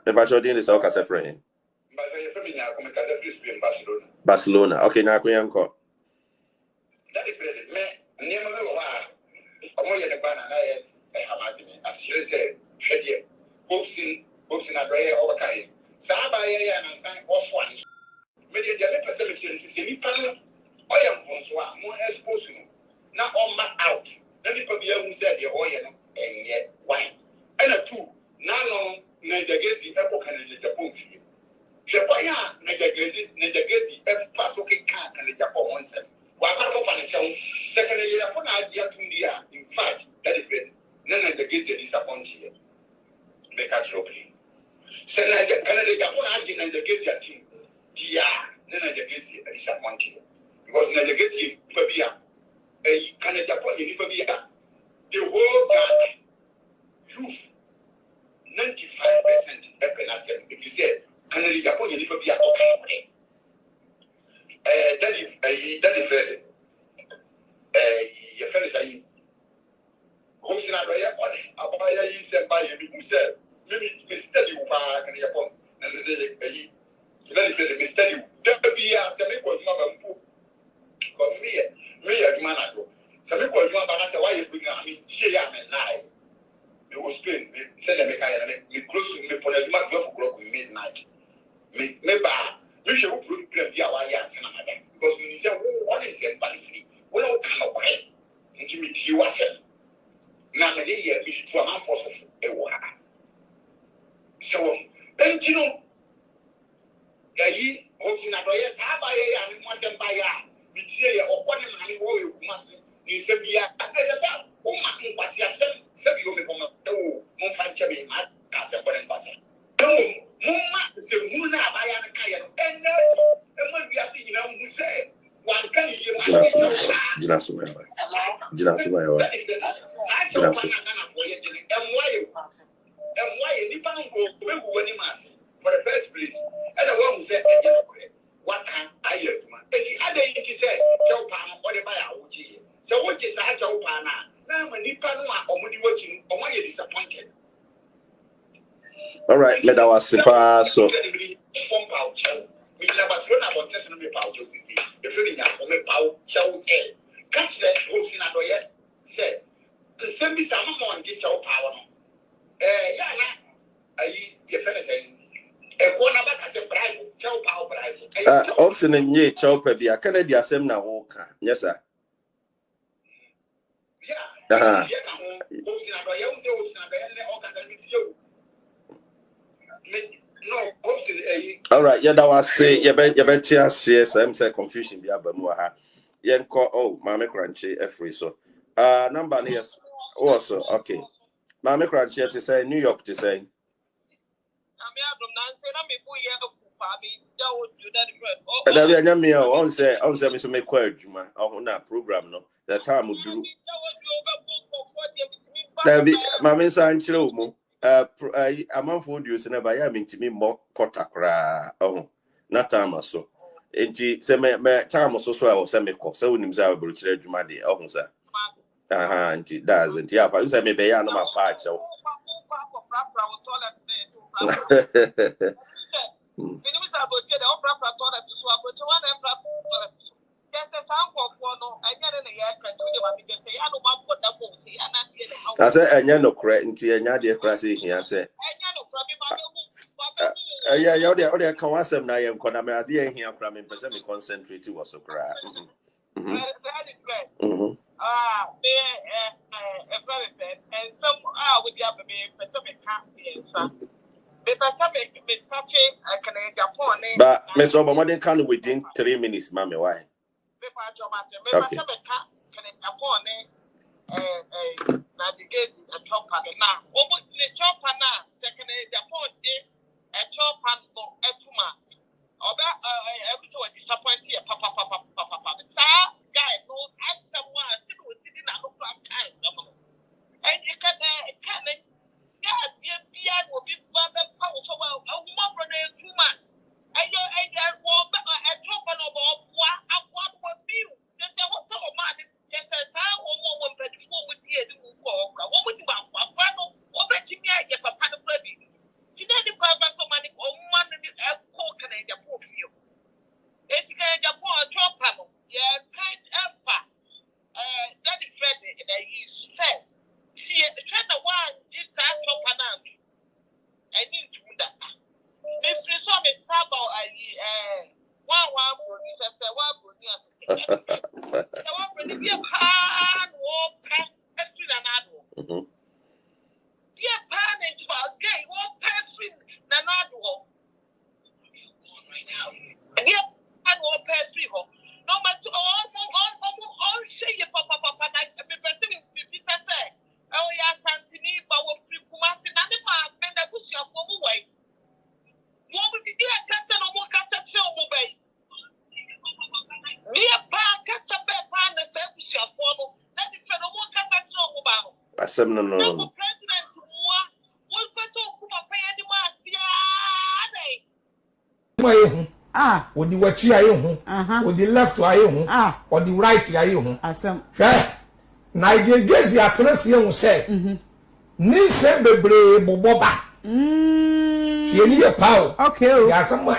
The Bachodian is our friend. But I family now come in Barcelona. Barcelona. Okay, now we uncle. That is it, man. Near my I'm the banana. I have as she said, Shedia, books in a day over kind. Sabaya and San Oswan. Media perception is in Nippon. I am François, more exposed. Now on my out. Then the Pabia who said the oil and yet wine. And a two, now Gaisie, Epoch and the Japon. Shapaya, Gaisie, F. Pasoke Cat and the Japon one seven. Wapako Panichao, secondly, upon idea to India, in fact, that is it. None of the Gaisie disappointed. Make a trophy. Send Canada Japon again and the Gaisie team. Dia, none of the Gaisie disappointed. Because the Gaisie, Pabia, a Canada Japon in Pabia, the whole Ghana, youth, 95% Epenastem. If you say Canada Japon in Pabia, okay. That is fair. Your friend is saying, who's in a way on it? Abaya said by you, who said, maybe study Upa and Yapon, and the very fair mistake. There be a semi-quad mother for me, a man ago. Semi-quad mother, why you bring I mean, Chia and I. You will spin, send a mechanic, we close to me for a month of o'clock midnight. Maybe. You should put the Awaya because when you say, what is it, Bansi? Well, come away. Intimate you was it. Now, the year, we to a man for a while. So, then you know, Gaye, hopes in a way, Sabaya, and Masan Baya, with Tia or what money you must be Sabia, as a son, oh, my was your son, Sabio, Monfanchami, my cousin, Bonapassa. Mumma is a Muna by Ay3ka, and when we are thinking of who say, one can hear for the first place. And the one who said, what can I hear to man? And the other thing he said, Chopana, or the Baya, so what is that Chopana? Now, when Nippanoa or Moody watching, or why you disappointed? All right, let our super so. Catch that hopes in a doyer. Say, the same be some more and get your power. Your friend saying, a corner back as a bribe, chow power bribe. Option and ye chopper be a Canadian same now. Yes, sir. Yeah, hopes in a doyer, hopes in a doyer, no, all right, yeah, that was say, you bet, yes, I'm say confusion be about more. Yeah, call, oh, Mammy Crunchy, free so. Number, yes, also, okay. Mammy Crunchy to say, New York to say. On say, Mr. McQuarrie, on that program, no, the time would do. There be Mammy Sancho. A month would use never I mean to me more cotakra. Oh, not time or so. And send me time or so I was semi cough. So when himself will trade you my day. Oh, sir. And it doesn't. Yeah, if I say maybe I know my part. So, I said, and you're no credit until you're dear crassy here. I said, yeah, you're there. Can I say, I am Konami here, cramming, person concentrate to us. Cry. But Miss Obama didn't come within 3 minutes, Mammy. Why? Okay. Navigate a chopper now. Almost the chopper now, second Japan, a chopper for Etuma. Or that everyone disappointed, papa. Guy knows as someone sitting at home time. And you can, yeah, will be father power so well. A woman for the 2 months. And you're a chopper of what was you. Just a whole man. Just a time or more than 4 would be a new walk. What would you want? What would you get? Papa, the baby. You know the papa. pretty be a pan or pen pestry nanado. Be a pan and gay or pestry nanado. Right now. And yet, pan or pestry ho. No matter all shake your papa night and be perceiving Peter say. Oh, yeah, Santini, but we're free Kumasi, and the man, and the bush of one way. What would you get? Captain or more captain show away? Me a pan, captain pan, the bush of one. That is no more captain show about. I said no. President, what better Kuma pay any more? Ah, with the watch with the left or the right Asem. Nigel Gaisie atresi ehun say. Ni sem bebre boboba. Tie ni pa o. Okay. Ya some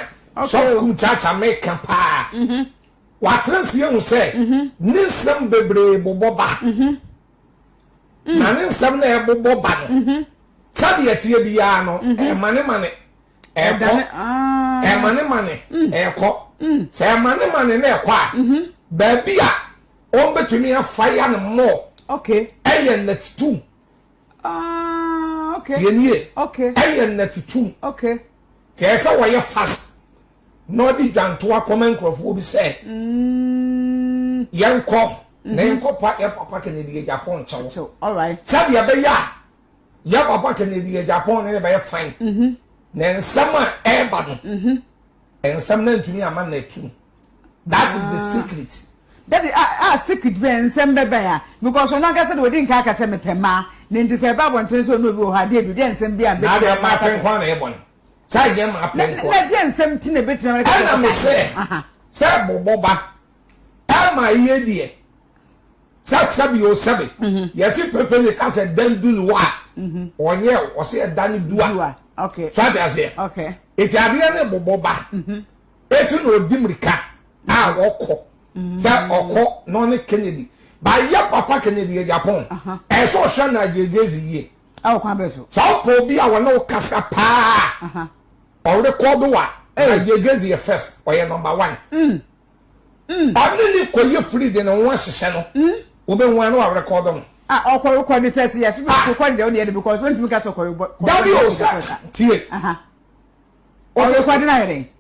so Kumchacha make pa. Wa atresi ehun say. Ni sem bebre boboba. Na ni sem na e boboba no. Sabe etie bia no e mane mane eko se mane na ekwa ba bia on between fire no more. Okay. Ayen net 2. Okay. Tienie. Okay. Ayen net 2. Okay. Kesa why fast. No di dwanto akoma nkrofo bi say. Yanko. Nenko pa e papa Kennedy Japan chawo. All right. Sabi abeya. Ya papa Kennedy Japan ne be fine. Na nsama e ba no. Ensam na ntumi ama na 2. That is the secret. That secret ben sembebe ya because ona ga say we din ka say me pema na nti say ba bonten so no bi o ha de bi den nsem bi am be na de ma pen kwa na e bon sai ge ma pen kwa na de nsem ti na beti me ka me say boboba ama ye die sabi o sabi yesi pepe le ka say dan du no wa onye o say dan dua okay so that is okay eti ade na boboba eti no dimrika a woko say oko no ne Kennedy ba ya papa Kennedy Japan e so hwa na Gaisie ye aw kwa be so po bi a wona kasa pa o record wa Gaisie first or number 1 only ko ye free de no won hye no wo be wan no record no okwo record say yes be record de o because when you catch okwo w sa tie o record na yere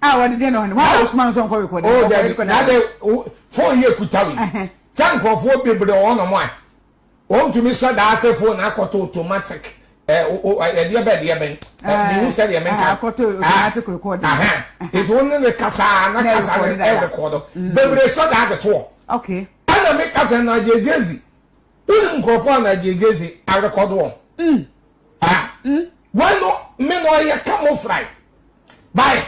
what did you know? Why was man so record? Oh, that for year kutawi. Some for people on one. Want to miss that phone automatic. Dear bed, you said you automatic recording. It's only the casa, not casa recorder. Baby, so that the tour. Okay. I make us an Gaisie. Wouldn't go for Gaisie, I record one. Why not? Men or you come on Friday. Bye.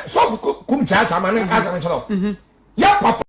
So Kumchacha man asa me chalo. Ya papa